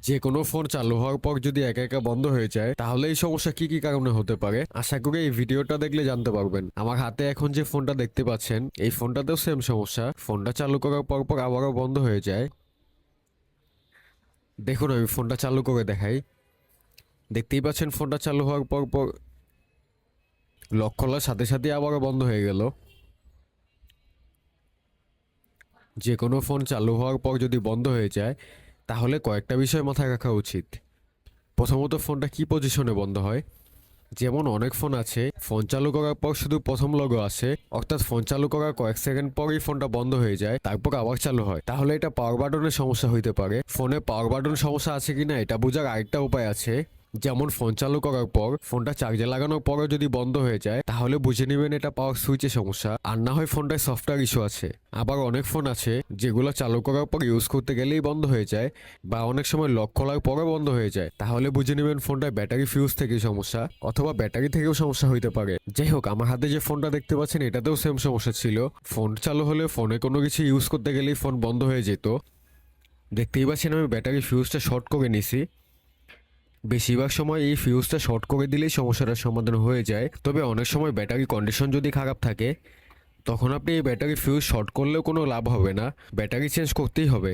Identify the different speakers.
Speaker 1: যে কোনো ফোন চালু হওয়ার পর যদি একা একা বন্ধ হয়ে যায় তাহলে এই সমস্যা কি কি কারণে হতে পারে আশা করি এই ভিডিওটা দেখলে জানতে পারবেন। আমার হাতে এখন যে ফোনটা দেখতে পাচ্ছেন এই ফোনটাতেও সেম সমস্যা, ফোনটা চালু করার পর পর আবারও বন্ধ হয়ে যায়। দেখুন আমি ফোনটা চালু করে দেখাই। দেখতেই পাচ্ছেন ফোনটা চালু হওয়ার পর পর লক খোলার সাথে সাথে আবারও বন্ধ হয়ে গেল। যে কোনো ফোন চালু হওয়ার পর যদি বন্ধ হয়ে যায় তাহলে কয়েকটা বিষয় মাথায় রাখা উচিত। প্রথমত ফোনটা কি পজিশনে বন্ধ হয়। যেমন অনেক ফোন আছে ফোন চালু করার পর শুধু প্রথম লোগো আসে, অর্থাৎ ফোন চালু করার কয়েক সেকেন্ড পরেই ফোনটা বন্ধ হয়ে যায় তারপর আবার চালু হয়, তাহলে এটা পাওয়ার বাটনের সমস্যা হইতে পারে। ফোনে পাওয়ার বাটন সমস্যা আছে কিনা এটা বোঝার আরেকটা উপায় আছে। যেমন ফোন চালু করার পর ফোনটা চার্জে লাগানোর পরও যদি বন্ধ হয়ে যায় তাহলে বুঝে নেবেন এটা পাওয়ার সুইচের সমস্যা, আর না হয় ফোনটায় সফটওয়্যার ইস্যু আছে। আবার অনেক ফোন আছে যেগুলো চালু করার পর ইউজ করতে গেলেই বন্ধ হয়ে যায় বা অনেক সময় লক খোলার পরও বন্ধ হয়ে যায়, তাহলে বুঝে নেবেন ফোনটায় ব্যাটারি ফিউজ থেকে সমস্যা অথবা ব্যাটারি থেকেও সমস্যা হইতে পারে। যাই হোক, আমার হাতে যে ফোনটা দেখতে পাচ্ছেন এটাতেও সেম সমস্যা ছিল। ফোন চালু হলে ফোনে কোনো কিছু ইউজ করতে গেলেই ফোন বন্ধ হয়ে যেত। দেখতেই পাচ্ছেন আমি ব্যাটারি ফিউজটা শর্ট করে নিছি। বেশিরভাগ সময় এই ফিউজটা শর্ট করে দিলেই সমস্যাটার সমাধান হয়ে যায়, তবে অনেক সময় ব্যাটারি কন্ডিশন যদি খারাপ থাকে তখন আপনি এই ব্যাটারি ফিউজ শর্ট করলেও কোনো লাভ হবে না, ব্যাটারি চেঞ্জ করতেই হবে।